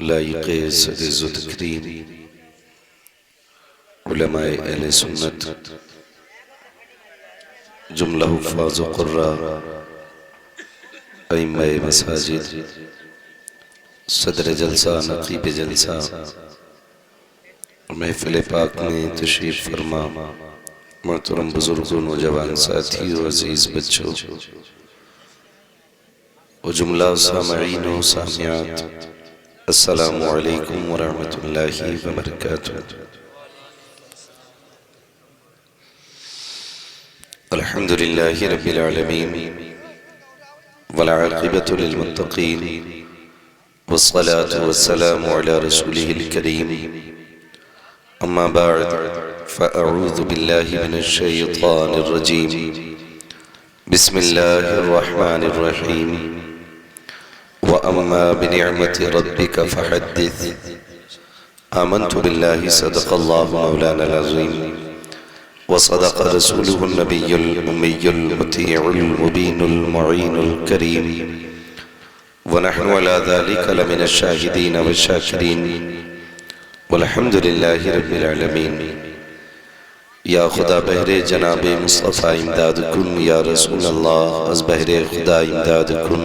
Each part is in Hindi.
लाइक़ सद तकरीम उलमाए अहले सुन्नत जुमला हुफ़ाज़ व क़ुर्रा अइम्माए मसाजिद सदर जलसा नक़ीब जलसा महफ़िल पाक में तशरीफ़ फरमा मोहतरम बुज़ुर्गों नौजवान साथियों अज़ीज़ बच्चों व जुमला सामईन व सामियात अस्सलामु अलैकुम व रहमतुल्लाहि व बरकातुहू। अल्हम्दुलिल्लाहि रब्बिल आलमीन वल आक़िबतु लिल मुत्तक़ीन वस्सलातु वस्सलामु अला रसूलिहिल करीम अम्मा बअद फ़अऊज़ु बिल्लाहि मिनश शैतानिर रजीम बिस्मिल्लाहिर रहमानिर रहीम व अम्मा बिनिअमति रब्बिका फ़हद्दिस आमन्तु बिल्लाहि सदक़ल्लाहु मौलाना अज़ीम व सदक़ रसूलुहुन नबियुल उम्मियुल मुतीउल मुबीनुल मुईनुल करीम व नहनु अला ज़ालिका लमिनश शाहिदीन व शाकिरीन वल्हम्दुलिल्लाहि रब्बिल आलमीन। या खुदा बहरे जनाबे मुस्तफ़ा इमदाद कुन या रसूल अल्लाह अज़ बहरे खुदा इमदाद कुन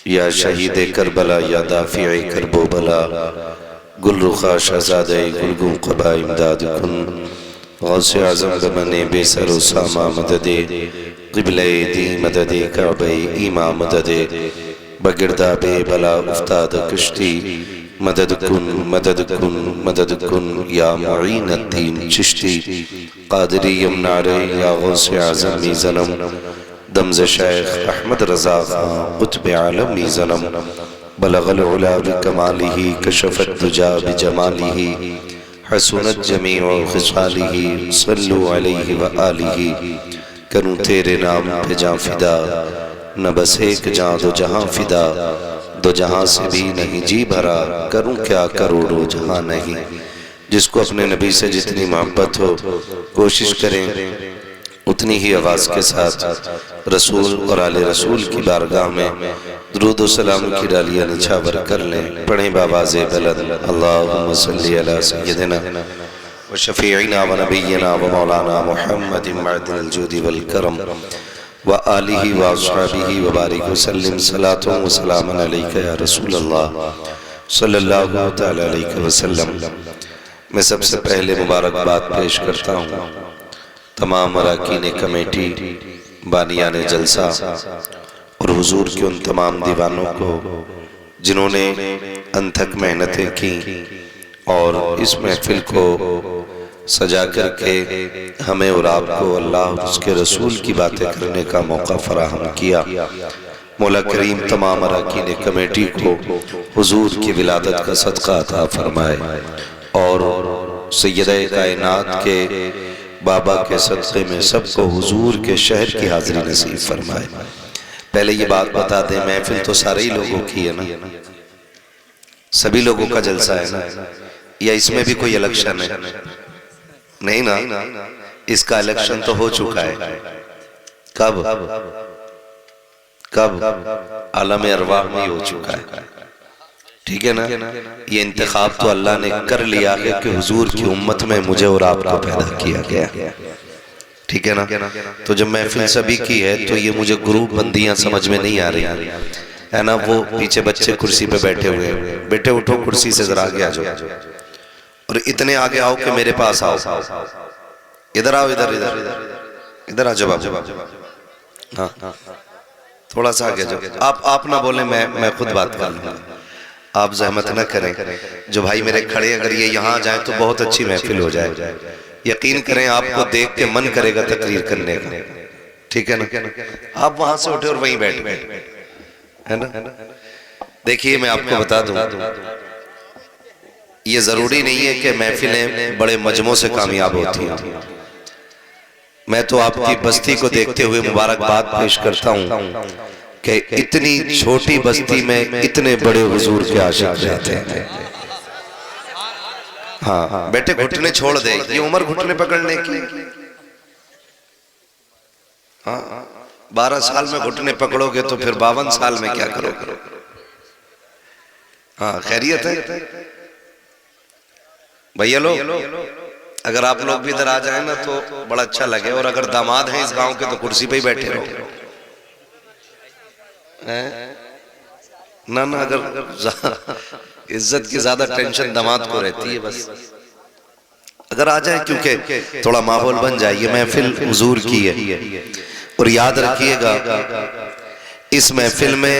या शहीद करबला या दाफ़िए करबो बला गुलरुखा शहज़ादे गुलगुम क़बा इमदाद कुन गौसे आज़म बमने बेसर सामा मददे क़िबले दी मददे काबे ईमा मददे बगिरदा बे बला उफ्ताद कश्ती मदद कुन या मुईन अद्दीन चिश्ती क़ादिरी यमनारे या गौसे आज़म मीज़नम दमज़ शेख अहमद रज़ा ख़ां क़ुत्ब आलम मीज़नम बलग़ल उला बिकमालिही कशफ़त दुजा बिजमालिही हसनत जमीउ ख़िसालिही सल्लु अलैहि व आलिही। करूँ तेरे नाम पे जाँ फ़िदा न बस एक जाँ दो जहाँ फ़िदा दो जहाँ से भी नहीं जी भरा करूँ क्या करोड़ों जहाँ नहीं। जिसको अपने नबी से जितनी मोहब्बत हो कोशिश करें उतनी ही आवाज़ के साथ रसूल और आले रसूल की बारगाह में दुरूद व सलाम की डालियाँ निछावर कर लें। पढ़ें बावाज़े बुलंद अल्लाहुम्मा सल्ली अला सय्यदिना व शफ़ीइना व नबिय्यिना व मौलाना मुहम्मदिन मअदिल जुदी वल करम व आलिही व अस्हाबिही व बारिक व सल्लिम सलातुन व सलामुन अलैका या रसूल अल्लाह सल्लल्लाहु तआला अलैहि वसल्लम। मैं सबसे पहले मुबारकबाद पेश करता हूँ तमाम अरकान कमेटी बानियान जलसा और हुजूर के उन तमाम दीवानों को जिन्होंने अनथक मेहनतें की और इस महफिल को सजा करके हमें और आपको अल्लाह और उसके रसूल की बातें करने का मौका फराहम किया। मौला करीम तमाम अरकान कमेटी को हुजूर की विलादत का सदका अता फरमाए और सैयद कायनात के बाबा के सदक़े में सबको हुजूर के शहर की हाज़िरी नसीब फरमाए। पहले ये बात बता दें, महफिल तो सारे ही लोगों की है ना, सभी लोगों का जलसा है ना, या इसमें भी कोई इलेक्शन है? नहीं ना, इसका इलेक्शन तो हो चुका है। कब? आलम अरवाह में हो चुका है, ठीक है ना। ये इंतखाब तो अल्लाह ने कर लिया है कि हुजूर की उम्मत में मुझे और आपको पैदा किया गया, ठीक है ना। तो जब महफिल सभी की है तो ये मुझे ग्रुप बंदियां समझ में नहीं आ रही है ना। वो पीछे बच्चे कुर्सी पे बैठे हुए हैं, बेटे उठो कुर्सी से जरा आगे आ जाओ और इतने आगे आओ कि मेरे पास आओ, इधर आओ, इधर इधर इधर आ जाओ। हाँ, थोड़ा सा आगे जाओ। आप ना बोले, मैं खुद बात कर लूँगा, आप जहमत न करें। जो भाई मेरे खड़े अगर ये यहाँ जाए तो बहुत अच्छी महफिल हो जाए। यकीन करें आपको देख के मन करेगा तकरीर करने का, ठीक है ना। आप वहां से उठे और वहीं बैठ है ना। देखिए मैं आपको बता दूं, ये जरूरी नहीं है कि महफिलें बड़े मजमों से कामयाब होती हैं। मैं तो आपकी बस्ती को देखते हुए मुबारकबाद पेश करता हूँ कि इतनी छोटी बस्ती में इतने बड़े हुजूर के आशिक रहते हैं। हाँ बेटे घुटने छोड़ दे, ये उम्र घुटने पकड़ने की। हाँ 12 साल में घुटने पकड़ोगे तो फिर 52 साल में क्या करोगे? हाँ खैरियत है भैया लोग, अगर आप लोग भी इधर आ जाए ना तो बड़ा अच्छा लगे। और अगर दामाद हैं इस गांव के तो कुर्सी पे ही बैठे रहो। ना ना, अगर इज्जत की ज्यादा टेंशन दामाद को रहती है बस। अगर आ जाए, क्योंकि थोड़ा माहौल बन जाए। ये महफिल हुजूर की है और याद रखिएगा इस महफिल में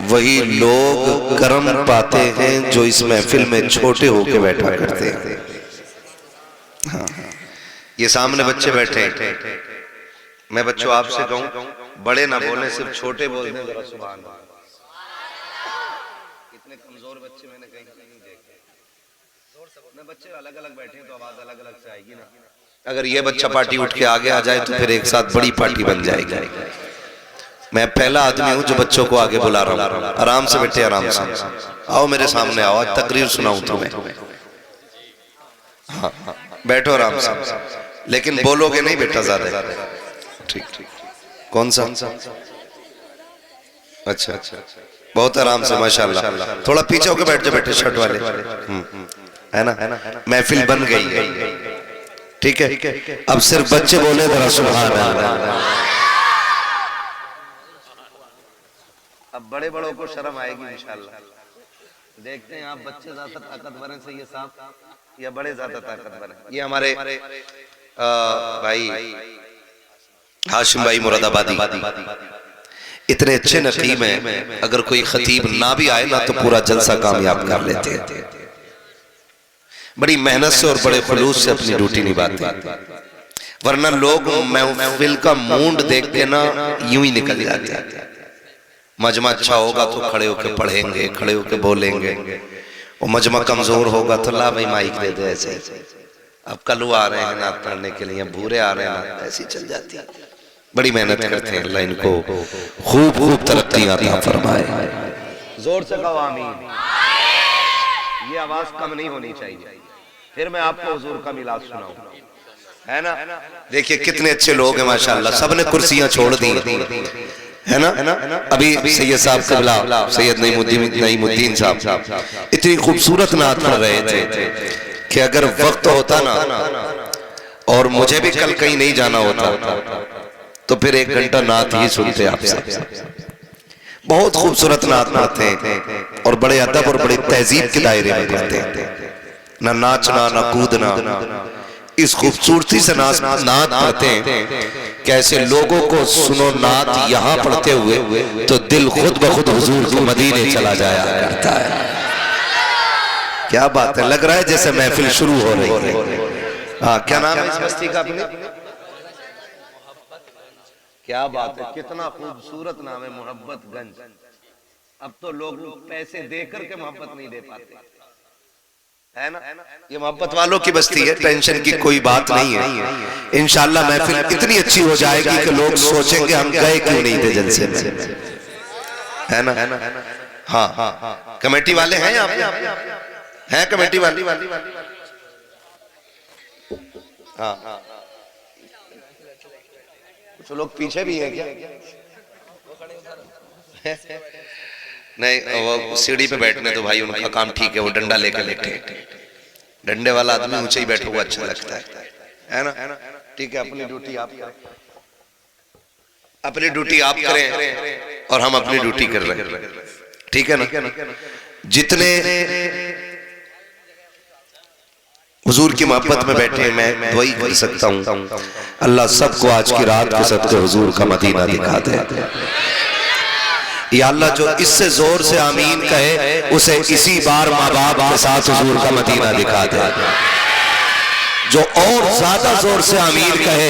वही लोग कर्म पाते हैं जो इस महफिल में छोटे होके बैठा करते हैं। हाँ, ये सामने बच्चे बैठे हैं, मैं बच्चों आपसे कहूं बड़े ना बोले, सिर्फ छोटे बोलते हैं जरा सुभान अल्लाह। इतने कमजोर बच्चे मैंने कहीं नहीं देखे। मैं बच्चे अलग अलग बैठे हैं तो आवाज अलग अलग से आएगी ना। अगर ये बच्चा पार्टी उठ के आगे आ जाए तो फिर एक साथ बड़ी पार्टी बन जाएगी। मैं पहला आदमी हूं जो बच्चों को आगे बुला रहा हूं। आराम से बैठे, आराम से आओ, मेरे सामने आओ, आज तकरीर सुनाऊं तुम्हें। हाँ, बैठो आराम से, लेकिन बोलोगे नहीं बेटा ज्यादा। ठीक ठीक। कौन सा? अच्छा अच्छा, बहुत आराम से माशाल्लाह। थोड़ा पीछे होकर बैठ जाओ बेटे, शर्ट वाले, है ना। महफिल बन गई है, ठीक है। अब सिर्फ बच्चे बोले जरा सुभान अल्लाह। अब बड़े बड़ों को शर्म आएगी इंशाल्लाह। देखते हैं आप बच्चे ज्यादा ताकतवर हैं सही साहब या बड़े ज्यादा ताकतवर हैं। ये हमारे भाई हाशिम भाई मुरादाबादी इतने अच्छे नकीब हैं, अगर कोई खतीब ना भी आए ना तो पूरा जलसा कामयाब कर लेते हैं। बड़ी मेहनत से और बड़े खुलूस से अपनी ड्यूटी निभाते हैं, वरना लोग महफिल का मूड देख के ना यूं ही निकल जाते हैं। मजमा अच्छा होगा तो खड़े होके पढ़ेंगे, खड़े होके बोलेंगे, और मजमा कमजोर होगा तो ला भाई माइक दे दे ऐसे। अब कल्लू आ रहे हैं नात पढ़ने के लिए, भूरे आ रहे हैं, ऐसी चल जाती है। बड़ी मेहनत करते हैं, अल्लाह इनको खूब खूब तरक्की अता फरमाए। जोर से कहो आमीन। ये आवाज कम नहीं होनी चाहिए। फिर मैं आपको हुजूर का मिलाद सुनाऊं, है ना। देखिए कितने अच्छे लोग हैं माशाल्लाह, सबने कुर्सियां छोड़ दी, है ना। अभी सैयद साहब कबला सैयद नईमुद्दीन साहब इतनी खूबसूरत नात पढ़ रहे थे कि अगर वक्त होता ना और मुझे भी कल कहीं नहीं जाना होता तो फिर 1 घंटा नात ही सुनते आपसे। बहुत खूबसूरत नात पढ़ते हैं और बड़े अदब और बड़े तहजीब के दायरे में पढ़ते हैं। ना नाचना ना कूदना, इस खूबसूरती से नात पढ़ते हैं। कैसे लोगों को सुनो नात यहाँ पढ़ते हुए तो दिल खुद ब खुद हुजूर को मदीने चला जाया करता है। क्या बात है, लग रहा है जैसे महफिल शुरू हो रही है। हाँ, क्या नाम है इस बस्ती का अपने? क्या बात है, कितना खूबसूरत नाम है, मोहब्बतगंज। अब तो लोग पैसे देकर के मोहब्बत नहीं दे पाते, है ना। ये मोहब्बत वालों की बस्ती है, टेंशन की कोई बात नहीं है। इंशाल्लाह महफिल इतनी अच्छी हो जाएगी कि लोग सोचेंगे हम गए क्यों नहीं थे जलसे में, है ना। हाँ, कमेटी वाले हैं यहाँ पे? हैं कमेटी वाली? हाँ, कुछ लोग पीछे भी है क्या? नहीं, वो सीढ़ी पे बैठने तो भाई उनका काम ठीक है, वो डंडा लेकर बैठे। डंडे वाला आदमी ऊंचे ही बैठा हुआ अच्छा लगता है ना। ठीक है, अपनी ड्यूटी आप करें, अपनी ड्यूटी आप करें और हम अपनी ड्यूटी कर रहे हैं, ठीक है ना। जितने हुजूर की मोहब्बत में बैठे मैं दुआई कर सकता हूँ, अल्लाह सबको आज की रात के सदके हुजूर का मदीना दिखा दे। या अल्लाह जो इससे जोर से आमीन कहे उसे इसी बार माँ बाप के साथ हुजूर का मदीना दिखा दे। जो और ज्यादा जोर से आमीन कहे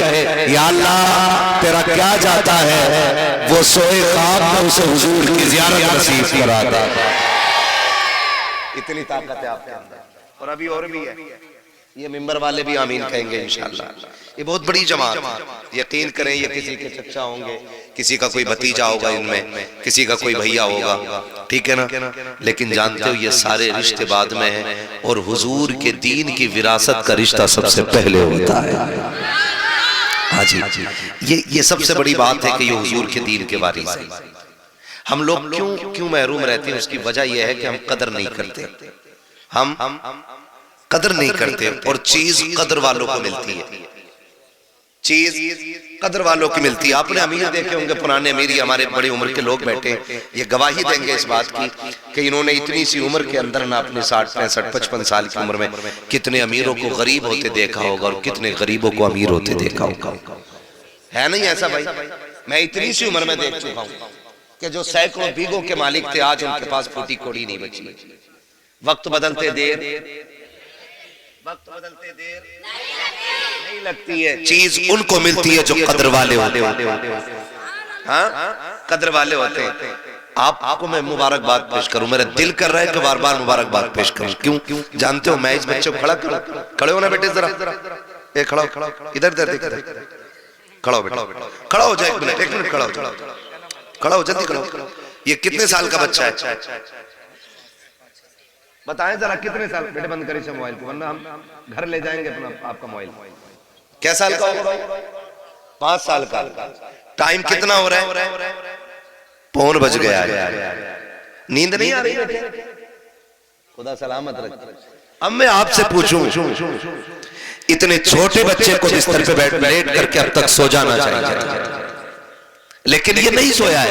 या अल्लाह तेरा क्या जाता है वो सोए ख्वाब में उसे हुजूर की ज़ियारत नसीब करा दे। इतनी ताकत है आपके अंदर। और अभी और भी है, ये मिंबर वाले भी आमीन कहेंगे इंशाअल्लाह। ये बहुत बड़ी जमात, यकीन करें ये किसी के चचा होंगे, किसी का कोई भतीजा होगा, इनमें किसी का कोई भैया होगा, ठीक है ना। लेकिन जानते हो ये सारे रिश्ते बाद में हैं और हुजूर के दीन की विरासत का रिश्ता सबसे पहले होता है। हाँ जी, ये सबसे बड़ी बात है कि ये हुजूर के दीन के वारिस है। हम लोग क्यों क्यों महरूम रहते हैं? उसकी वजह यह है कि हम कदर नहीं करते, हम कदर नहीं करते। और चीज कदर वालों को मिलती है, चीज कदर वालों की मिलती है। आपने अमीर देखे होंगे, पुराने अमीर, हमारे बड़ी उम्र के लोग बैठे, ये गवाही देंगे इस बात की कि इन्होंने इतनी सी उम्र के अंदर ना अपने 60, 65, 55 साल की उम्र में कितने अमीरों को गरीब होते देखा होगा और कितने गरीबों को अमीर होते देखा होगा। है नहीं ऐसा भाई? मैं इतनी सी उम्र में देख चुका हूँ कि जो सैकड़ों बीघों के मालिक थे, आज उनके पास फूटी कोड़ी नहीं बची। वक्त बदलते देर, वक्त बदलते देर नहीं लगती है। चीज उनको मिलती है जो कदर वाले होते हैं। हाँ, कदर वाले होते हैं। आपको मैं मुबारकबाद पेश करूं, मेरा दिल कर रहा है कि बार बार मुबारकबाद पेश करूं। क्यों जानते हो? मैं इस बच्चे को खड़ा करूं, खड़े होना बेटे जरा, ए खड़ा हो, इधर इधर देख, खड़ा हो बेटा, खड़ा हो जाए, एक मिनट खड़ा हो, खड़ा हो, जल्दी खड़ा हो। ये कितने साल का बच्चा है? बताएं जरा कितने साल? बेटे बंद करिए से मोबाइल को, वरना हम घर ले जाएंगे अपना आपका मोबाइल। क्या साल का होगा? 5 साल का। टाइम कितना हो रहा है? 4 बज गया है। नींद नहीं आ रही? खुदा सलामत रखे। अब मैं आपसे पूछूं, इतने छोटे बच्चे को बिस्तर पे बैठ लेट करके अब तक सो जाना चाहिए, लेकिन ये नहीं सोया है।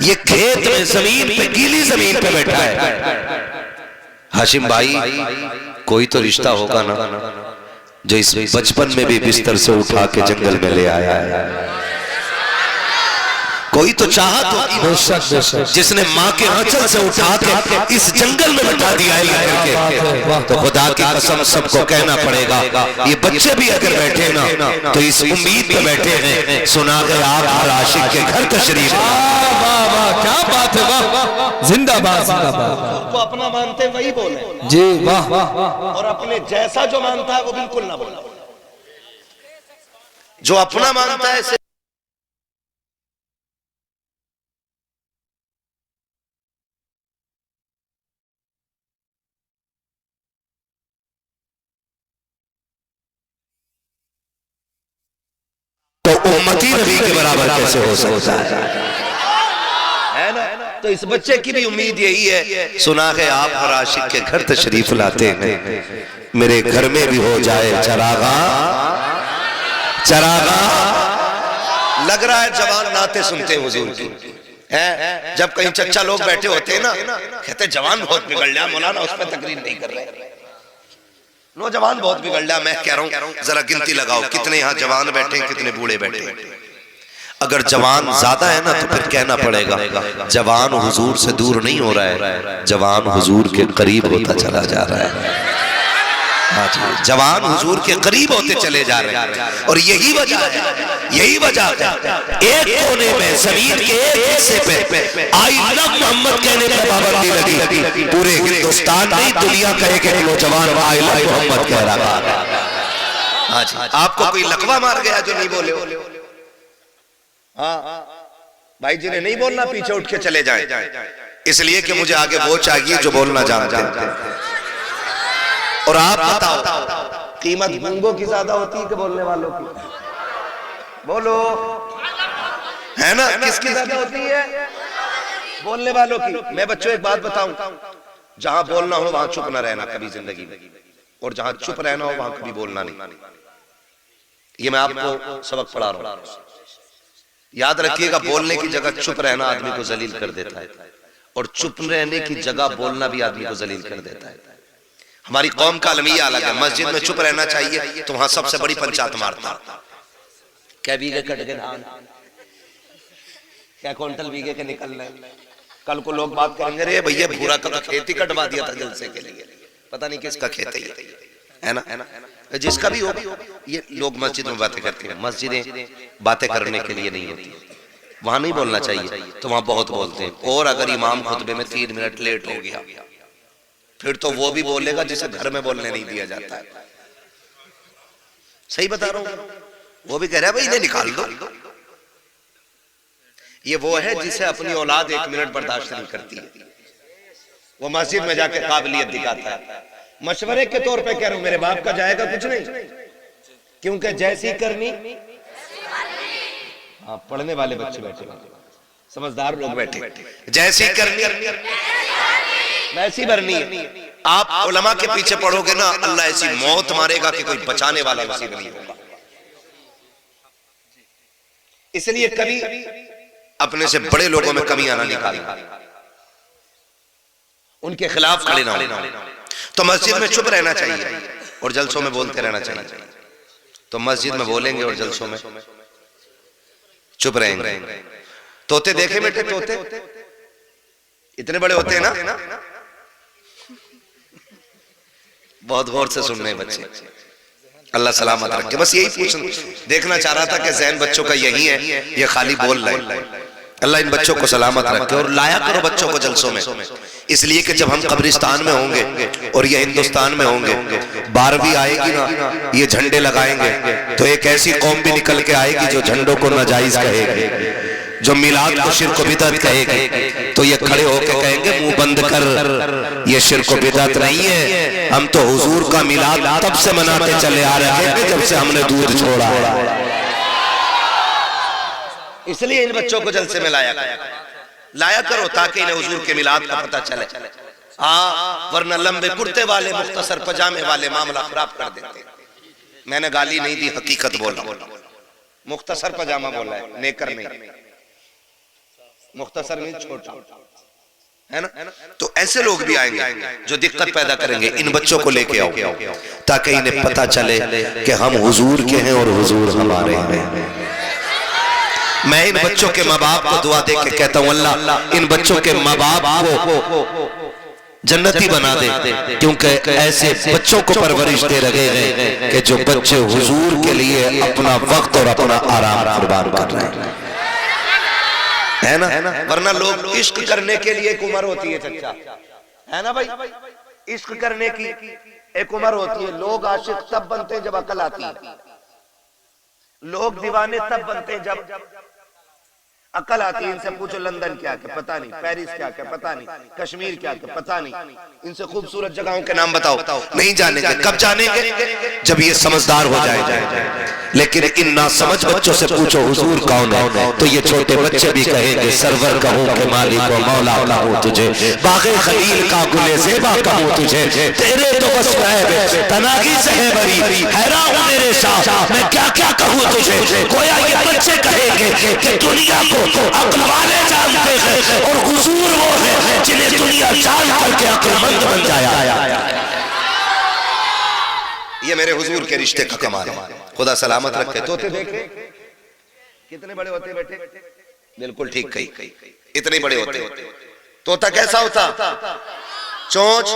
ये खेत में, जमीन पे, गीली जमीन पे बैठा है। हाशिम भाई, कोई तो रिश्ता होगा ना जो इस बचपन में भी बिस्तर से उठा के जंगल में ले आया है। कोई तो चाहत होगी जिसने माँ के आंचल से उठा के इस जंगल में बैठा दिया है। तो खुदा की कसम सबको कहना पड़ेगा, ये बच्चे भी अगर बैठे ना तो इस उम्मीद पे बैठे हैं, सुना गए आप हर आशिक के घर तशरीफ। क्या बात है, वाह, जिंदाबाद जिंदाबाद। तो अपना मानते हैं वही बोले जी, वाह, और अपने जैसा जो मानता है वो बिल्कुल ना बोले। जो अपना मानता है तो उम्मती नबी के बराबर कैसे हो सकता है ना? तो इस बच्चे की भी उम्मीद यही है, सुना है आप हर आशिक के घर तशरीफ लाते हैं, मेरे घर में भी हो जाए चरागा। चरागा लग रहा है जवान नाते सुनते हैं हुजूर की। जब कहीं चच्चा लोग बैठे होते हैं ना, कहते जवान बहुत बिगड़ गया मौलाना, उस पर तकरीर नहीं कर रहे, नौजवान बहुत बिगड़ गया। मैं कह रहा हूं जरा गिनती लगाओ कितने यहाँ जवान बैठे हैं, कितने बूढ़े बैठे हैं। अगर जवान ज्यादा है ना तो फिर कहना पड़ेगा जवान हुजूर से दूर नहीं हो रहा है, जवान हुजूर के करीब होता चला जा रहा है। जवान हुजूर के करीब होते चले जा रहे हैं। और यही वजह है, यही वजह है एक कोने में जमीन के एक हिस्से पे आई लव मोहम्मद कहने पे पाबंदी लगी, पूरे हिंदुस्तान नहीं दुनिया कहे कि नौजवान आई लव मोहम्मद कह रहा है। आपको कोई लकवा मार गया जो नहीं बोले? हाँ भाई, जिन्हें नहीं बोलना पीछे उठ के चले जाएं, इसलिए कि मुझे आगे वो चाहिए जो बोलना जानते हैं। और आप बताओ कीमत गूंगों की ज्यादा होती है कि बोलने वालों की? बोलो, है ना? किसकी ज्यादा होती है? बोलने वालों की। मैं बच्चों एक बात बताऊं, जहां बोलना हो वहां चुप ना रहना कभी जिंदगी में, और जहां चुप रहना हो वहां कभी बोलना नहीं। ये मैं आपको सबक पढ़ा रहा हूं, याद रखिएगा। बोलने की जगह चुप रहना आदमी को जलील कर देता है, और चुप रहने की जगह बोलना भी आदमी को जलील कर देता है। हमारी कौम का अलमिया अलग है। मस्जिद में चुप रहना चाहिए तो वहां सबसे बड़ी पंचायत मारता, क्या बीघे कट के धान, क्या क्विंटल बीघे के निकल रहे। कल को लोग बात करेंगे, रे भैया भूरा का खेती कटवा दिया था जलसे के लिए, पता नहीं किसका खेत है ना? जिसका भी हो, ये लोग मस्जिद में बातें करते हैं। मस्जिदें बातें करने के लिए नहीं होती, वहां नहीं बोलना चाहिए, तो वहां बहुत बोलते हैं। और अगर इमाम खुतबे में 3 मिनट लेट हो गया फिर तो वो भी बोलेगा जिसे घर में बोलने नहीं दिया जाता है। सही बता रहा हूं, वो भी कह रहा है भाई इन्हें निकाल दो। ये वो है जिसे अपनी औलाद 1 मिनट बर्दाश्त नहीं करती है, वो मस्जिद में जाके काबिलियत दिखाता है। मशवरे के तौर पे कह रहा हूं, मेरे बाप का जाएगा कुछ नहीं, क्योंकि जैसी करनी। हाँ, पढ़ने वाले बच्चे बैठे, समझदार लोग बैठे, जैसी करनी वैसी भरनी है। आप उलमा के पीछे पढ़ोगे ना, अल्लाह ऐसी मौत मारेगा कि कोई बचाने वाला नसीब नहीं होगा। इसलिए कभी अपने से बड़े लोगों में कमियां ना निकालना, उनके खिलाफ खड़े ना होना। तो मस्जिद में चुप रहना चाहिए और जलसों में बोलते रहना चाहिए। तो मस्जिद में बोलेंगे और जलसों में चुप रहेंगे। तोते देखे बेटे, तोते इतने बड़े होते हैं ना, बहुत गौर से सुन रहे हैं बच्चे, अल्लाह सलामत रखे। बस यही पूछना देखना चाह रहा था कि ज़हन बच्चों का यही है, ये खाली बोल रहे हैं। अल्लाह इन बच्चों को सलामत रखे और लाया करो बच्चों को जलसों में, इसलिए कि जब हम कब्रिस्तान में होंगे और ये हिंदुस्तान में होंगे, 12वीं आएगी ना, ये झंडे लगाएंगे तो एक ऐसी कौम भी निकल के आएगी जो झंडों को नाजायज कहेगी, जो मिलाद को शिर्क बिदअत कहेगी। तो ये खड़े होकर कहेंगे मुंह बंद कर, ये शिर्क बिदअत नहीं है, हम तो हुजूर का मिलाद तब से मनाते चले आ रहे हैं जब से हमने दूध छोड़ा है। इसलिए इन बच्चों को जलसे में लाया करो ताकि इन्हें हुजूर के मिलाद का पता चले। हाँ, वरना लंबे कुर्ते वाले मुख्तसर पजामे वाले मामला खराब कर देते। मैंने गाली नहीं दी, हकीकत बोला। मुख्तसर पजामा बोला है, नेकर नहीं, मुख्तसर नहीं, छोटा है ना। तो ऐसे लोग भी आएंगे जो दिक्कत पैदा करेंगे। इन बच्चों को लेके आओ ताकि इन्हें पता चले कि हम हुजूर के हैं और हुजूर हमारे हैं। मैं इन बच्चों के माँ बाप को दुआ दे के कहता हूँ, अल्लाह इन बच्चों के माँ बाप को जन्नती बना दे, क्योंकि ऐसे बच्चों को परवरिश दे रहे हैं कि जो बच्चे हुजूर के लिए अपना वक्त और अपना आराम कुर्बान कर रहे हैं, है ना। वरना लोग इश्क करने के लिए एक उम्र होती है चच्चा, है ना भाई, इश्क करने की एक उम्र होती है। लोग आशिक तब बनते हैं जब अकल आती है, लोग दीवाने तब बनते हैं जब अकल आती है। इनसे पूछो लंदन क्या क्या पता नहीं, पेरिस क्या क्या पता नहीं, कश्मीर क्या क्या पता नहीं, इनसे खूबसूरत जगहों के नाम बताओ, नहीं जानेंगे। कब जानेंगे? जब ये समझदार हो जाएंगे। लेकिन इन नासमझ बच्चों से पूछो हुजूर कौन है, तो ये छोटे बच्चे भी कहेंगे सरवर कहूं के मालिक व मौला कहूं तुझे, बाग़े खलील का गुले ज़ेबा कहूं तुझे, तेरे तो बस महब तनागी से है बरी, हैरान हूं मेरे शाह मैं क्या क्या कहूं तुझे। गोया ये बच्चे कहेंगे कि दुनिया को अक्ल वाले जानते हैं और हुजूर वो है जिन्हें दुनिया जान करके अक्लमंद बन जाया। ये मेरे हुजूर के रिश्ते का कमाल है, खुदा सलामत रखे। तोते देखे कितने बड़े होते बेटे, बिल्कुल ठीक कही, इतने बड़े होते। तोता कैसा होता? चोंच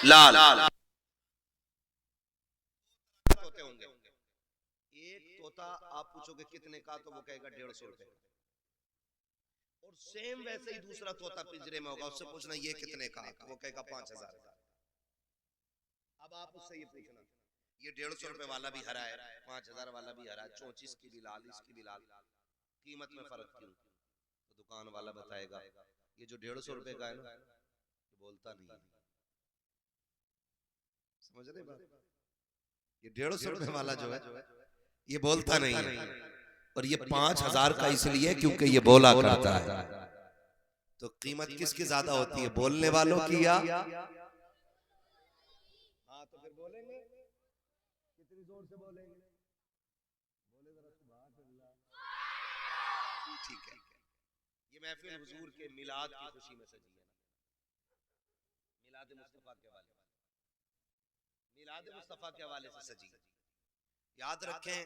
लाल। तोते होंगे, एक तोता आप पूछोगे कितने का, तो वो कहेगा 150 रुपए। और सेम वैसे ही दूसरा तोता पिंजरे में होगा, उससे पूछना ये कितने का, वो कहेगा 5000 का। अब आप उससे ये पूछना ये 150 रुपए वाला भी हरा है, 5000 वाला भी हरा है, चोंच इसकी भी लाल इसकी भी लाल, कीमत में फर्क क्यों? तो दुकान वाला बताएगा ये जो 150 रुपए का है ना, ये बोलता नहीं है। समझ रहे बात? ये 150 रुपए वाला जो है ये बोलता नहीं है, और ये 5000 का इसलिए क्योंकि ये बोला करता है। तो कीमत किसकी ज्यादा होती है, बोलने वालों की या? हाँ, तो फिर बोलेंगे कितनी जोर से बोलेंगे, बोले जरा सुभान अल्लाह। ठीक है, ये महफिल हुजूर के मिलाद की खुशी में सजी है, मिलाद मुस्तफा के हवाले, मिलाद मुस्तफा के हवाले से सजी। याद रखें,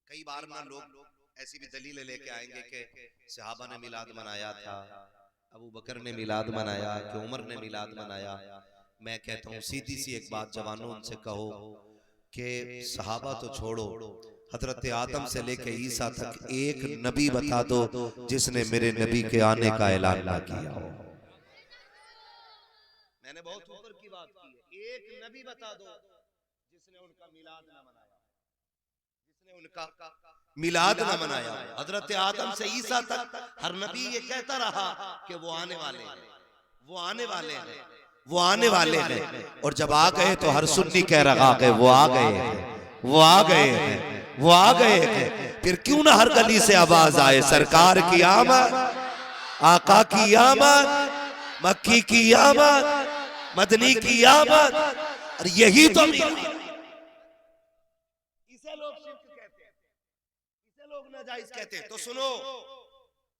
कई बार ना लोग ऐसी भी दलीलें लेके आएंगे कि सहाबा ने मिलाद मनाया था, अबू बकर ने मिलाद मनाया, कि उमर ने मिलाद मनाया। मैं कहता हूँ सीधी सी एक बात जवानों, उनसे कहो कि सहाबा तो छोड़ो, हजरत आदम से लेके ईसा तक एक नबी बता दो जिसने मेरे नबी के आने का ऐलान ना किया हो। मैंने बहुत ऊपर की बात की है, एक नबी बता दो जिसने उनका मिलाद ना मनाया, जिसने उनका मिलाद ना मनाया। हजरत आदम से ईसा तक हर नबी ये कहता रहा कि वो आने वाले हैं, वो आने वाले हैं, वो आने वाले हैं। और जब आ गए तो हर सुन्नी कह रहा है वो आ गए हैं, वो आ गए हैं, वो आ गए हैं। फिर क्यों ना हर गली से आवाज आए, सरकार की आमद, आका की आमद, मक्की की आमद, मदनी की आमद। और यही तो इसे लोग शिर्क कहते हैं, इसे लोग नाजायज कहते हैं। तो सुनो,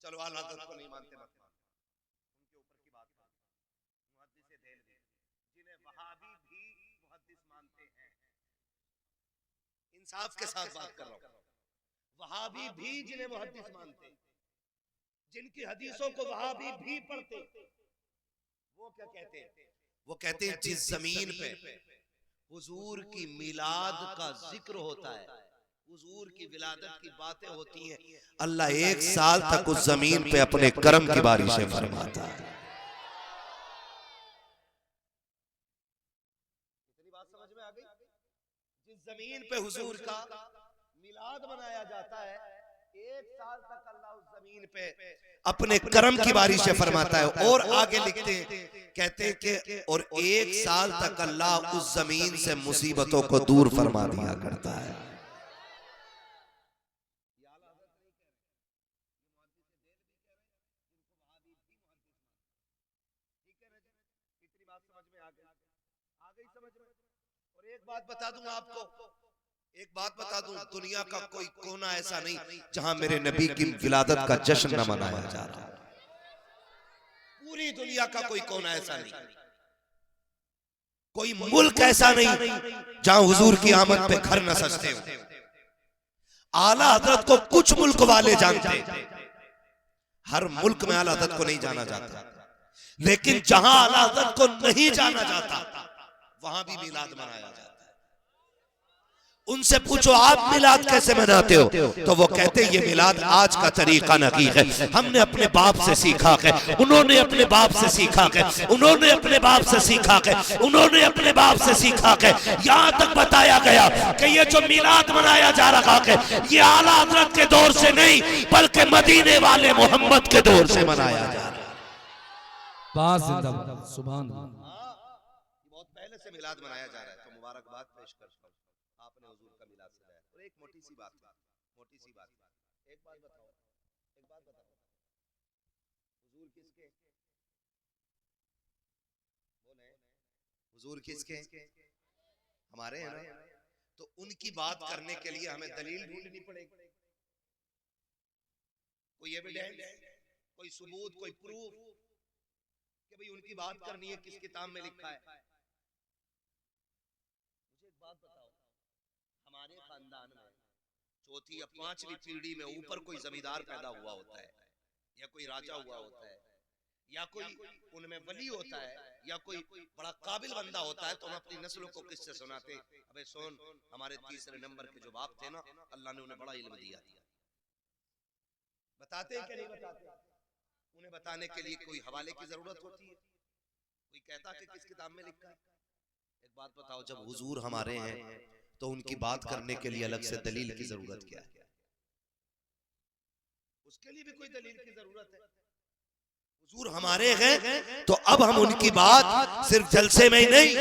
चलो आला हज़रत को नहीं मानते, मत मानो, उनके ऊपर की बात करो। मुहद्दिस देलवी, जिन्हें वहाबी भी मुहद्दिस मानते हैं, इंसाफ के साथ बात कर रहा हूं, वहाबी भी जिन्हें मुहद्दिस मानते, जिनकी हदीसों को वहाबी भी पढ़ते, वो क्या कहते हैं? वो कहते हैं जिस जमीन पे हुजूर की मिलाद का जिक्र होता है, हुजूर की विलादत की बातें होती हैं, अल्लाह 1 साल तक उस जमीन पे अपने करम की बारिशें फरमाता है। इतनी बात समझ में आ गई? जिस जमीन पे हुजूर का मिलाद मनाया जाता है, 1 साल तक अल्लाह उस जमीन पे अपने करम की बारिशें फरमाता है। और आगे लिखते हैं, कहते हैं कि और 1 साल तक अल्लाह उस जमीन से मुसीबतों को दूर फरमा दिया करता है। और एक बात बता दूं आपको, एक बात बता दूं, दुनिया का कोई कोना ऐसा नहीं जहां मेरे नबी की विलादत का जश्न न मनाया जा रहा। पूरी दुनिया का कोई कोना ऐसा नहीं, कोई मुल्क ऐसा नहीं जहां हुजूर की आमद पे घर न सजते हो। आला हजरत को कुछ मुल्क वाले जानते, हर मुल्क में आला हजरत को नहीं जाना जाता, लेकिन जहां आला हजरत को नहीं जाना जाता वहां भी मिलाद मनाया जाता है। उनसे पूछो आप मिलाद कैसे मनाते हो, तो वो कहते हैं ये मिलाद आज का तरीका नहीं है, हमने अपने बाप से सीखा है, उन्होंने अपने बाप से सीखा है, उन्होंने अपने बाप से सीखा है, उन्होंने अपने बाप से सीखा है। यहां तक बताया गया कि ये जो मिलाद मनाया जा रहा है ये आला हज़रत के दौर से नहीं बल्कि मदीने वाले मोहम्मद के दौर से मनाया जा रहा है। सुभान अल्लाह। बहुत पहले से मिलाद मनाया जा रहा है, तो मुबारकबाद पेश कर आपने हुजूर का मिलाद सजाया। और एक मोटी सी बात, एक बात बताओ, हुजूर किसके बोले, हुजूर किसके हमारे हैं ना, तो उनकी बात करने के लिए हमें दलील ढूंढनी पड़ेगी, कोई एविडेंस, कोई सबूत, कोई प्रूफ कि भाई उनकी बात करनी है, किस किताब में लिखा है। मुझे एक बात बताओ, हमारे खानदान में चौथी या 5वीं पीढ़ी में ऊपर कोई जमींदार पैदा हुआ होता है, या कोई राजा हुआ होता है, या कोई उनमें वली होता है, या कोई बड़ा काबिल बंदा होता है, तो हम अपनी नस्लों को किससे सुनाते, अबे सुन हमारे तीसरे नंबर के जो बाप थे ना, अल्लाह ने उन्हें बड़ा इल्म दिया। बताते हैं कि नहीं बताते? उन्हें बताने के लिए कोई हवाले की जरूरत होती है, कोई कहता कि किस किताब में लिखा है। एक बात बताओ, जब हुजूर हमारे हैं तो उनकी बात करने के लिए अलग से दलील की जरूरत क्या है? उसके लिए भी कोई दलील की जरूरत है? हुजूर हमारे हैं तो अब हम उनकी बात सिर्फ जलसे में ही नहीं,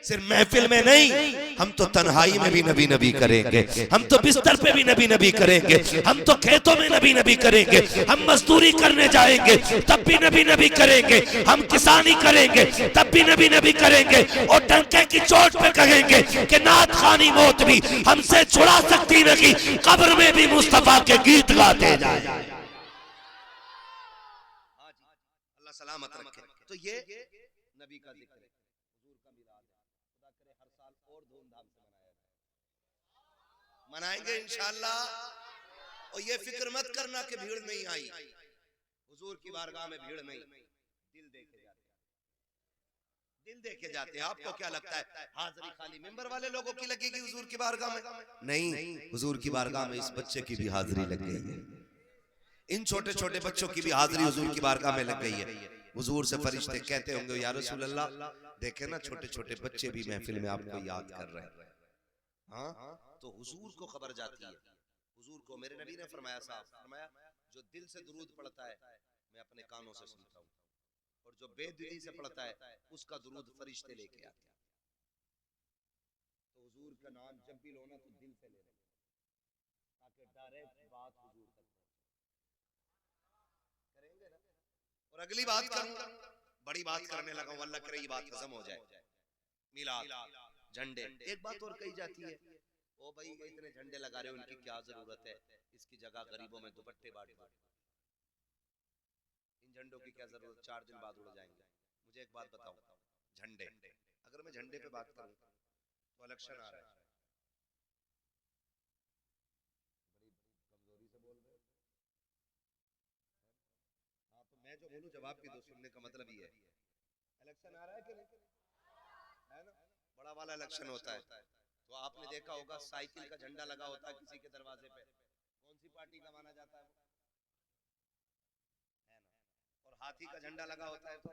सिर्फ महफिल में नहीं, हम तो तन्हाई में भी नबी नबी करेंगे, हम तो बिस्तर पे भी नबी नबी करेंगे, हम तो खेतों में नबी नबी करेंगे, हम मजदूरी करने जाएंगे तब भी नबी नबी करेंगे, हम किसानी करेंगे तब भी नबी नबी करेंगे, और डंके की चोट पे कहेंगे कि नात खानी मौत भी हमसे छुड़ा सकती नहीं, कब्र में भी मुस्तफा के गीत गाते जाए। सलामत रखे। तो ये नबी का जिक्र है, हुजूर का मिलाद, खुदा करे हर साल और धूमधाम से मनाया जाए, मनाएंगे इंशाअल्लाह। और ये फिक्र मत करना कि भीड़ नहीं आई, हुजूर की बारगाह में भीड़ नहीं, दिल देखे जाते हैं, दिल देखे जाते हैं। आपको क्या लगता है हाजिरी खाली मिंबर वाले लोगों की लगेगी हुजूर की बारगाह में? नहीं, हुजूर की बारगाह में इस बच्चे की भी हाजिरी लग गई है, इन छोटे छोटे बच्चों की भी हाजिरी हुजूर की बारगाह में लग गई है। हुजूर से फरिश्ते कहते होंगे या रसूल अल्लाह, देखे ना छोटे छोटे बच्चे भी महफिल में आपको याद कर रहे हैं। हाँ, तो हुजूर को खबर जाती है, हुजूर को मेरे नबी ने फरमाया, साहब फरमाया, जो दिल से दुरूद पढ़ता है मैं अपने कानों से सुनता हूँ, और जो बेदिली से पढ़ता है उसका दुरूद फरिश्ते लेके आते हैं। तो हुजूर का नाम जब भी लो ना तो दिल से ले, ताकि आके डायरेक्ट बात हुजूर तक करेंगे ना। और अगली बात करूंगा, बड़ी बात करने लगा हूं, अल्लाह करे ये बात हजम हो जाए। मिलाद, झंडे, एक बात और कही जाती है, ओ भाई इतने झंडे लगा रहे हो, उनकी क्या जरूरत है, इसकी जगह गरीबों में दुपट्टे बांट दो। इन झंडों की क्या जरूरत, 4 दिन बाद उड़ जाएंगे। मुझे एक बात बताओ, झंडे, अगर मैं झंडे पे बात करूं तो इलेक्शन आ रहा है, बड़ी कमजोरी से बोल रहे हो। हाँ तो मैं जो बोलूं जवाब भी दो, सुनने का मतलब ये है, इलेक्शन आ रहा है कि नहीं, है ना, बड़ा वाला इलेक्शन होता है। तो आपने देखा होगा साइकिल का झंडा लगा होता है किसी के दरवाजे पे, कौन सी पार्टी का माना जाता है वो, है ना। और हाथी का झंडा लगा होता है तो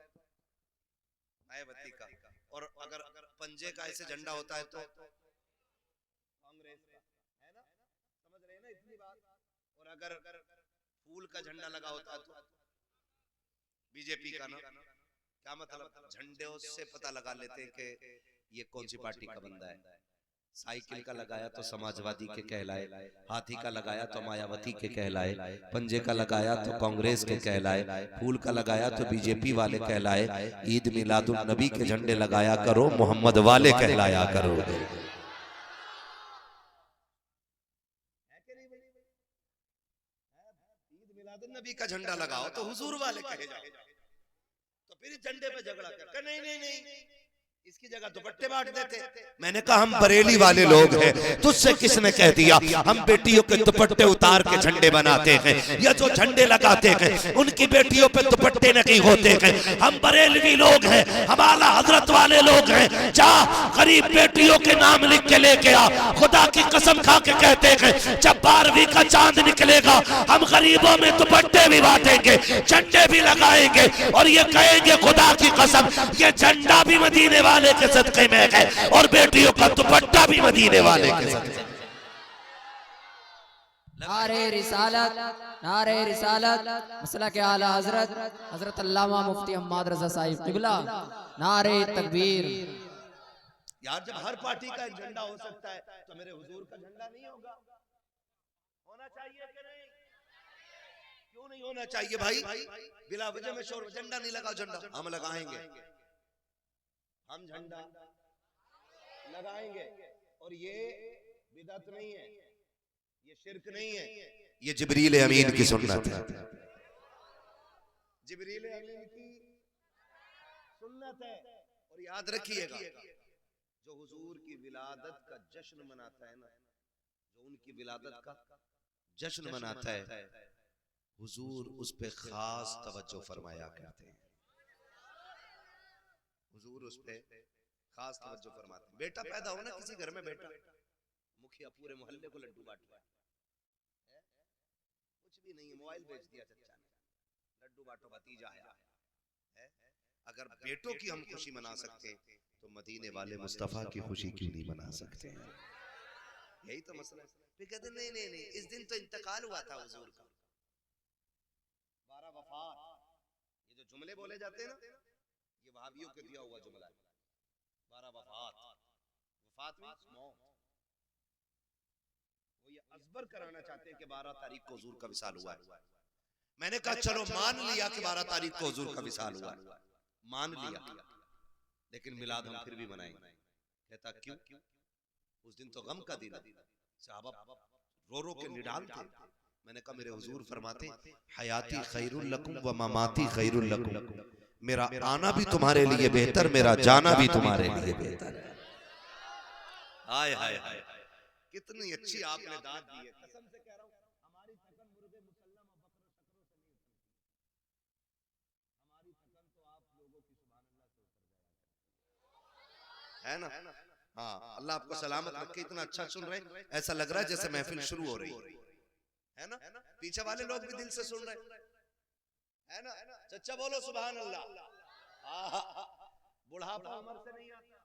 मायावती का, और अगर पंजे का ऐसे झंडा होता है तो कांग्रेस का, है ना, समझ रहे हैं ना इतनी बात। और अगर फूल का झंडा लगा होता है तो बीजेपी का ना। क्या मतलब, झंडे से पता लगा लेते हैं कि ये कौन सी पार्टी का बंदा है। साइकिल का लगाया तो समाजवादी के कहलाए, हाथी का लगाया तो मायावती के कहलाए, पंजे का लगाया तो कांग्रेस के कहलाए, फूल का लगाया तो बीजेपी वाले कहलाए। ईद मिलादुल नबी के झंडे लगाया करो, मोहम्मद वाले कहलाया करो। ईद मिलादुल नबी का झंडा लगाओ तो हुजूर वाले कहे जाओ, तो फिर झंडे पे झगड़ा कर, नहीं नहीं नहीं, इसकी जगह दुपट्टे बांट देते। मैंने कहा हम बरेली वाले लोग हैं, तुझसे किसने कह दिया हम बेटियों के दुपट्टे उतार के झंडे बनाते हैं, या जो झंडे लगाते हैं उनकी बेटियों पे दुपट्टे नहीं होते हैं। हम बरेलवी लोग हैं, हम आला हजरत वाले लोग हैं। जा गरीब बेटियों के नाम लिख के लेके आ, खुदा की कसम खा के कहते हैं जब 12वीं का चांद निकलेगा हम गरीबों में दुपट्टे भी बांटेंगे, झंडे भी लगाएंगे, और ये कहेंगे खुदा की कसम ये झंडा भी मदीने वाले के सदके में है और बेटियों का दुपट्टा भी मदीने वाले के सदके। नारे रिसालत, नारे रिसालत, मसला के आला हजरत हजरत अल्लामा मुफ्ती हम्माद रजा साहिब किबला, नारे तकबीर। यार जब हर पार्टी का एक झंडा हो सकता है तो मेरे हुजूर का झंडा नहीं होगा, होना चाहिए कि नहीं, क्यों नहीं होना चाहिए भाई, बिला वजह में शोर, झंडा नहीं लगा, झंडा हम लगाएंगे, हम झंडा लगाएंगे। और ये बिदअत नहीं है, ये शिर्क नहीं है, ये जिब्रील अमीन की सुन्नत है, जिब्रील अमीन की सुन्नत है। और याद रखिएगा जो हुजूर की विलादत का जश्न मनाता है ना, जो उनकी विलादत का जश्न मनाता है, हुजूर उस पे खास तवज्जो फरमाया करते हैं, हुजूर उस पे खास तवज्जो फरमाते हैं। बेटा पैदा हो ना किसी घर में, बेटा मुखिया पूरे मोहल्ले को लड्डू बांट रहा है, कुछ भी नहीं है, मोबाइल बेच दिया चचा ने, लड्डू बांटो भतीजा आया है। अगर बेटों की हम खुशी मना सकते हैं तो मदीने वाले मुस्तफा की खुशी क्यों नहीं मना सकते हैं, यही तो मसला है। फिर कहते नहीं नहीं नहीं, इस दिन तो इंतकाल हुआ था हुजूर का, 12 वफात, ये जो जुमले बोले जाते हैं ना, ये वहाबियों के दिया हुआ जुमला है। 12 वफात, वफात मींस मौत, वो ये अजबर कराना चाहते हैं कि 12 तारीख को हुजूर का विसाल हुआ है। मैंने कहा चलो मान लिया कि 12 तारीख को हुजूर का विसाल हुआ है, मान लिया, लेकिन मिलाद हम फिर भी मनाएंगे। कहता क्यों, उस दिन तो गम का दिन है, सहाबा रो रो के निडाल थे। मैंने कहा मेरे हुजूर फरमाते हयाती खैरुल लकुम व ममाती खैरुल लकुम, मेरा आना भी तुम्हारे लिए बेहतर, मेरा जाना भी तुम्हारे लिए बेहतर है। हाय हाय हाय, कितनी अच्छी आपने दाद दी है, कसम से कह रहा हूं हमारी थकन मुर्गे मुसल्लम और बकरों शकरों से नहीं उतरती, हमारी थकन तो आप लोगों की सुभान अल्लाह से उतर जाया है ना। हाँ अल्लाह आपको सलामत रखे, इतना अच्छा सुन रहे, ऐसा लग रहा है जैसे महफिल शुरू हो रही है ना, पीछे वाले लोग भी दिल से सुन रहे है ना। चचा बोलो सुभान अल्लाह। बुढ़ापा उम्र से नहीं आता,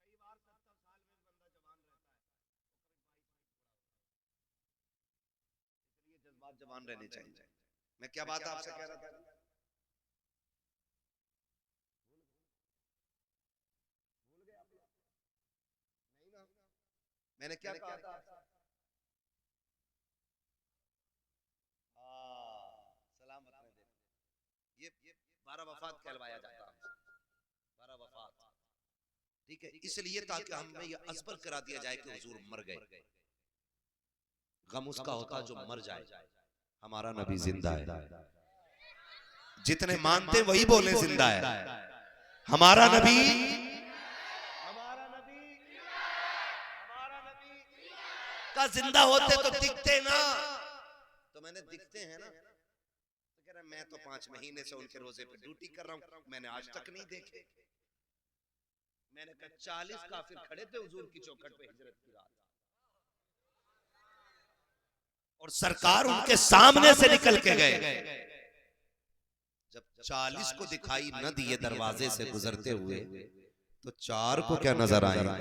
कई बार 70 साल में बंदा जवान रहता है, इसलिए जज्बात जवान रहने चाहिए। मैं क्या बात आपसे कह रहा था, मैंने क्या कहा था? सलामत रहे। ये 12 वफात कहलवाया जाता है, 12 वफात। ठीक है, इसलिए ताकि हमें ये असबर करा दिया जाए कि हुजूर मर गए। गम उसका होता जो मर जाए, हमारा नबी जिंदा है। जितने मानते वही बोले जिंदा है। हमारा नबी का जिंदा होते तो दिखते ना, तो मैंने दिखते हैं ना, तो कह रहा मैं तो 5 महीने से उनके रोजे पे ड्यूटी कर रहा हूं, मैंने आज तक नहीं देखे। मैंने कहा 40 काफिर खड़े थे हुजूर की चौखट पे हिजरत की रात, और सरकार उनके सामने से निकल के गए। जब 40 को दिखाई न दिए दरवाजे से गुजरते हुए, तो 4 को क्या नजर आएगा?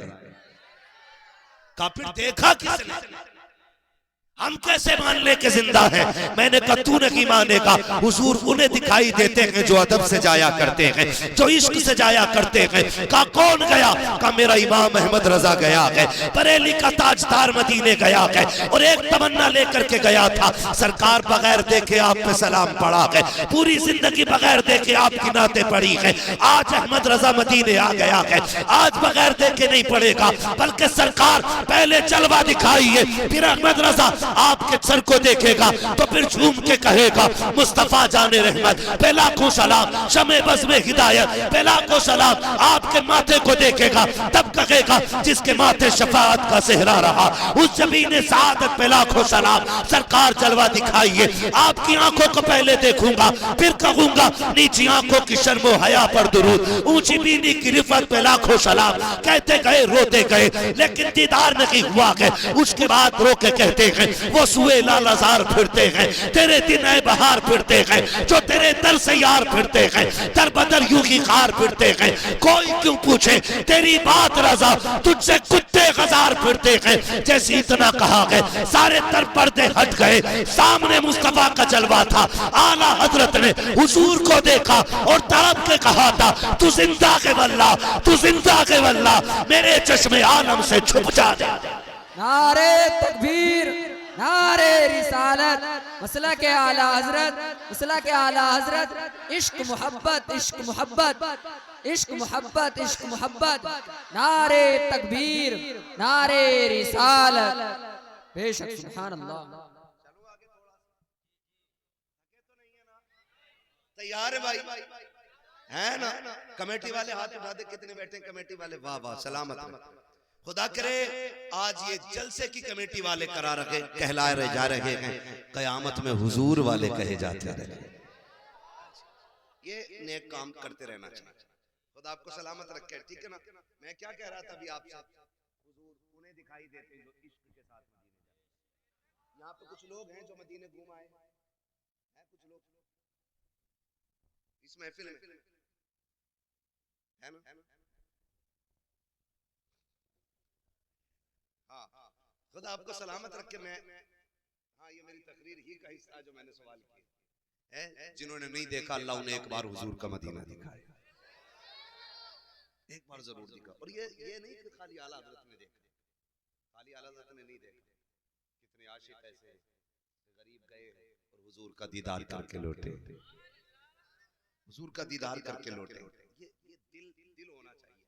काफिर देखा किसने? हम कैसे मान ले के जिंदा है? मैंने कहा तू नहीं मानेगा। हुजूर उन्हें दिखाई देते हैं जो अदब से जाया करते हैं, जो इश्क से जाया करते हैं। कहा कौन गया? कहा मेरा इमाम अहमद रजा गया है, बरेली का ताजदार मदीने गया है, और एक तमन्ना लेकर के गया था, सरकार बगैर देखे आप पे सलाम पड़ा है, पूरी जिंदगी बगैर देखे आपकी नाते पड़ी है। आज अहमद रजा मदीने आ गया है, आज बगैर देखे नहीं पड़ेगा, बल्कि सरकार पहले जलवा दिखाइए, फिर अहमद रजा आपके सर को देखेगा तो फिर झूम के कहेगा मुस्तफा जाने रहमत पे लाखों सलाम, शमे बज़ में हिदायत पे लाखों सलाम। आपके माथे को देखेगा तब कहेगा जिसके माथे शफाअत का सेहरा रहा, उस जमीन सआदत पे लाखों सलाम। सरकार जलवा दिखाइए, आपकी आंखों को पहले देखूंगा, फिर कहूंगा नीची आंखों की शर्मो हया पर दुरूद, ऊंची बीनी की रिफत पे लाखों सलाम। कहते गए रोते गए, लेकिन दीदार नहीं हुआ है। उसके बाद रो के कहते हैं वो सुए लालाजार फिरते हैं, तेरे दिन ए बहार फिरते हैं, जो तेरे दर से यार फिरते हैं, दर बदर यूं ही खार फिरते हैं। कोई क्यों पूछे तेरी बात रजा, तुझसे कुत्ते हजार फिरते हैं। जैसे इतना कहा है, सारे तर पर्दे हट गए, सामने मुस्तफा का जलवा था। आला हजरत ने हुजूर को देखा और तड़प के कहा था तू जिंदा के वल्ला, तू जिंदा के वल्ला, मेरे चश्मे आलम से छुप जा दे। नारे तकबीर, नारे रिसालत, मसला के आला हजरत, मसला के आला हजरत। इश्क मोहब्बत, इश्क मोहब्बत, इश्क मोहब्बत, इश्क मोहब्बत। नारे तकबीर, नारे रिसालत। बेशक सुभान अल्लाह। तैयार है भाई? है ना? कमेटी वाले हाथ उठा दे, कितने बैठे कमेटी वाले? वाह वाह, सलामत रहे। खुदा करे आज ये जलसे की कमेटी वाले करा रखे, कहलाए रहे जा रहे हैं, कयामत में हुजूर वाले कहे जाते रहे। ये नेक काम करते रहना चाहिए। खुदा आपको सलामत रखे, ठीक है ना? मैं क्या कह रहा था अभी आपसे, हुजूर उन्हें दिखाई देते जो इश्क के साथ मदीने जाते। यहाँ पे कुछ लोग हैं जो मदीने घूम आए हैं, कुछ लोग इस महफिल में है ना? हाँ, खुदा आपको सलामत रखे। मैं हाँ, ये मेरी तकरीर ही का हिस्सा जो मैंने सवाल किए है। जिन्होंने नहीं देखा, अल्लाह उन्हें एक बार हुजूर का मदीना दिखाए, एक बार जरूर दिखा। और ये नहीं कि खाली आला हज़रत ने देखा, खाली आला हज़रत ने नहीं देखा। कितने आशिक ऐसे गरीब गए और हुजूर का दीदार करके लौटे, हुजूर का दीदार करके लौटे। ये दिल होना चाहिए।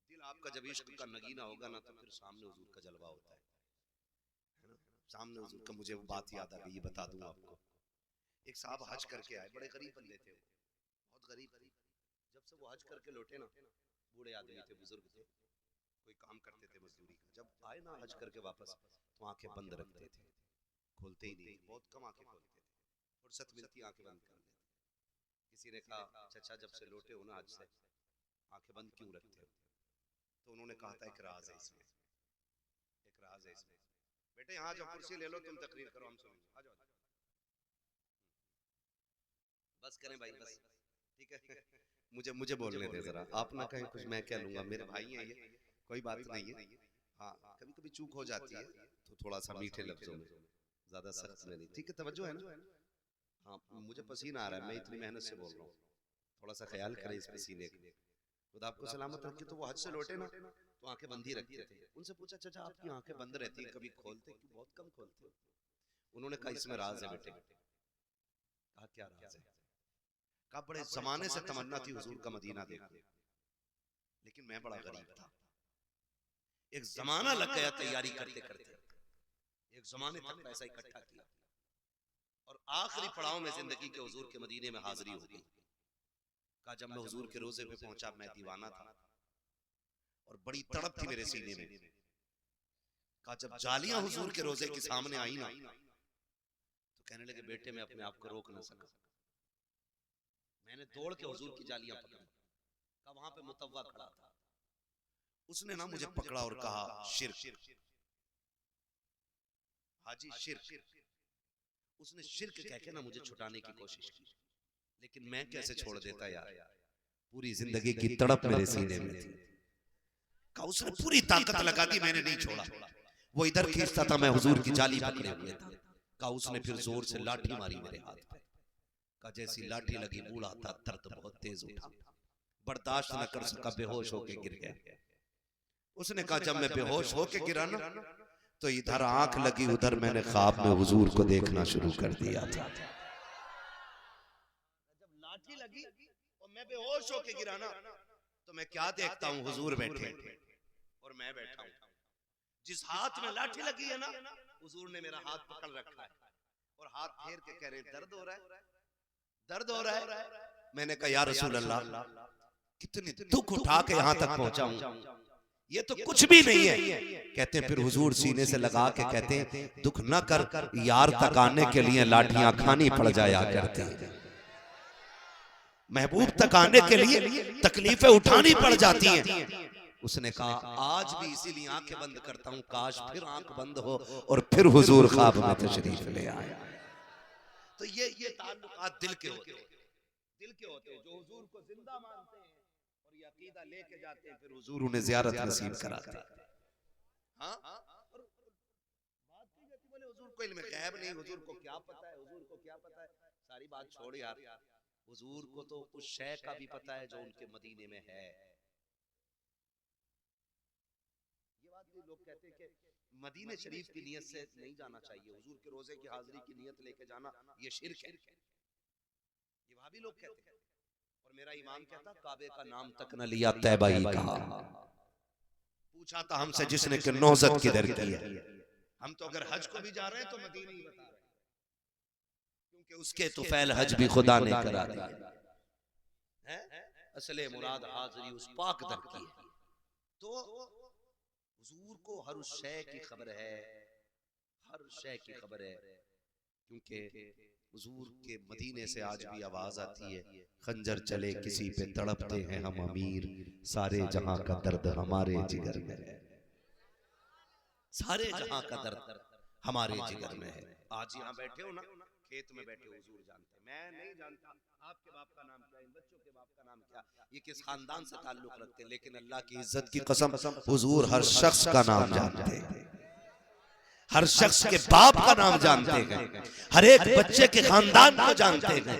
दिल आपका जब इश्क का नगीना होगा ना, तो फिर सामने हुजूर का जलवा होता है ना? सामने हुजूर का। मुझे वो बात याद आ गई, ये बता दूं आपको। एक साहब हज करके आए, बड़े गरीब बंदे थे, बहुत गरीब। जब से वो हज करके लौटे ना, बूढ़े आदमी थे, बुजुर्ग थे, कोई काम करते थे मजदूरी का। जब आए ना हज करके वापस, तो आंखें बंद रखते थे, खोलते ही नहीं, बहुत कम आंखें खोलते थे, फुर्सत मिलती आंखें बंद कर लेते। किसी ने कहा चाचा जब से लौटे हो ना हज से, आंखें बंद क्यों रखते हो? तो उन्होंने कहा था एक राज है इसमें, एक राज है इसमें। बेटे यहाँ जो कुर्सी ले लो, तुम तकरीर करो, हम सुनेंगे। आ जाओ, बस करें भाई, बस ठीक है। मुझे बोलने दे जरा, आप ना कहें कुछ, मैं क्या लूंगा, मेरे भाई हैं ये, कोई बात नहीं है। हाँ, कभी कभी चूक हो जाती है, तो थोड़ा सा मीठे लफ्जों में, ज्यादा सख्त में नहीं, ठीक है? तवज्जो है ना? हाँ, मुझे पसीना आ रहा है, मैं इतनी मेहनत से बोल रहा हूँ, थोड़ा सा ख्याल करें इस पसीने का। खुदा आपको सलामत रखे। तो वो हज से लौटे ना, तो आंखें बंद ही रखते थे। उनसे पूछा चाचा आपकी आंखें बंद रहती हैं, कभी खोलते क्यों? बहुत कम खोलते हो। उन्होंने कहा इसमें राज है बेटे। कहा क्या राज है? कहा बड़े जमाने से तमन्ना थी हुजूर का मदीना देखने, लेकिन मैं बड़ा गरीब था। एक जमाना लग गया तैयारी करते करते, एक जमाने तक पैसा इकट्ठा किया और आखिरी पड़ाव में जिंदगी के हुजूर के मदीने में हाजिरी हो गई। कहा जब मैं हुजूर के रोजे पे पहुंचा मैं दीवाना था और बड़ी तड़प थी मेरे सीने में। कहा जब जालियां हुजूर के रोजे के सामने आई ना तो कहने लगे बेटे मैं अपने आप को रोक ना सका, मैंने दौड़ के हुजूर की जालियां पकड़ी। कहा वहां पे मुतव्वा खड़ा था, उसने ना मुझे पकड़ा और कहा शिर्क, हाजी शिर्क। उसने शिर्क कह के ना मुझे छुटाने की कोशिश की, लेकिन मैं कैसे छोड़ देता यार, पूरी जिंदगी की तड़प मेरे सीने में थी। कहा उसने पूरी ताकत लगा दी, मैंने नहीं छोड़ा। वो इधर खींचता था, मैं हुजूर की जाली पकड़े हुए था। कहा उसने फिर जोर से लाठी मारी मेरे हाथ पे। कहा जैसी लाठी लगी बूढ़ा था, दर्द बहुत तेज उठा, बर्दाश्त न कर सका, बेहोश होके गिर गया। उसने कहा जब मैं बेहोश होके गिरा ना तो इधर आंख लगी, उधर मैंने ख्वाब में हुजूर को देखना शुरू कर दिया था। जब लाठी लगी और मैं बेहोश होके गिरा ना तो मैं क्या देखता हूँ, हुजूर बैठे और मैं बैठा हूँ। जिस हाथ में लाठी लगी है ना, हुजूर ने मेरा हाथ पकड़ रखा है और हाथ फेर के कह रहे दर्द हो रहा है, दर्द हो रहा है। मैंने कहा या रसूल अल्लाह कितनी दुख उठा के यहाँ तक पहुंचा हूँ, ये तो कुछ भी नहीं है। कहते हैं फिर हुजूर सीने से लगा के कहते हैं दुख न कर, यार तक आने के लिए लाठियां खानी पड़ जाया करती हैं, महबूब तक आने के लिए तकलीफें उठानी पड़ जाती हैं। उसने कहा आज भी इसीलिए आंखें बंद करता हूं, काश फिर आंख बंद हो और फिर हुजूर ख्वाब में तशरीफ ले आए। तो ये ताल्लुकात दिल के होते हैं, दिल के होते हैं। जो हुजूर को जिंदा मानते हैं और ये अकीदा लेके जाते हैं, फिर हुजूर उन्हें ज़ियारत नसीब कराते हैं। हाँ, और बात की जाती बोले हुजूर को इल्म गैब नहीं, हुजूर को क्या पता है, हुजूर को क्या पता है। सारी बात छोड़ यार, हुजूर को तो उस शय का भी पता है जो उनके मदीने में है। ये बात भी लोग कहते हैं कि मदीने शरीफ की नियत से नहीं जाना चाहिए, हुजूर के रोजे की हाजिरी की नियत लेके जाना ये शिर्क है, ये वहाबी लोग कहते हैं। और मेरा इमाम कहता काबे का नाम तक न लिया, तैबा ही कहा। पूछा था हमसे जिसने कि नौजत किधर की है, हम तो अगर हज को भी जा रहे हैं तो मदीने ही बता रहे हैं, क्योंकि उसके तो फैल हज भी खुदा ने करा दिया है। असले मुराद हाजिरी उस पाक दर की है। तो हुजूर को हर उस शय की खबर है, हर शय की खबर है, क्योंकि हुजूर के मदीने से आज भी आवाज आती है खंजर चले किसी पे तड़पते हैं हम अमीर, सारे जहां का दर्द हमारे जिगर में है, सारे जहां का दर्द हमारे जिगर में है। आज यहाँ बैठे हो ना, खेत में बैठे हुजूर जानते हैं, मैं नहीं जानता आपके बाप का नाम क्या, इन बच्चों के बाप का नाम क्या, ये किस खानदान से ताल्लुक रखते हैं, लेकिन अल्लाह की इज्जत की कसम हुजूर हर शख्स का नाम जानते हैं, हर शख्स के बाप का नाम जानते हैं, हर एक बच्चे के खानदान को जानते हैं,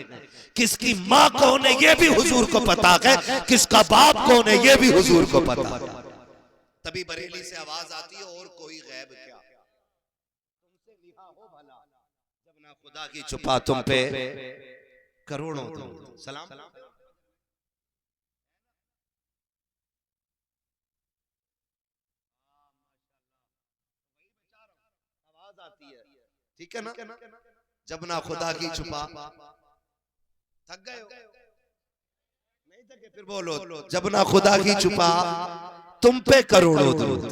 किसकी माँ कौन है ये भी हुजूर को पता है, किसका बाप कौन है ये भी हुजूर को पता है। तभी बरेली से आवाज आती है और कोई गैब क्या, तुमसे लिहा हो भला जब ना खुदा की छुपा तुम पे करोड़ों तुम। सलाम आवाज आती है, ठीक है ना, जब ना खुदा की छुपा। थक गए हो? नहीं थके, फिर बोलो जब ना खुदा की छुपा तुम पे करोड़ों दरूद।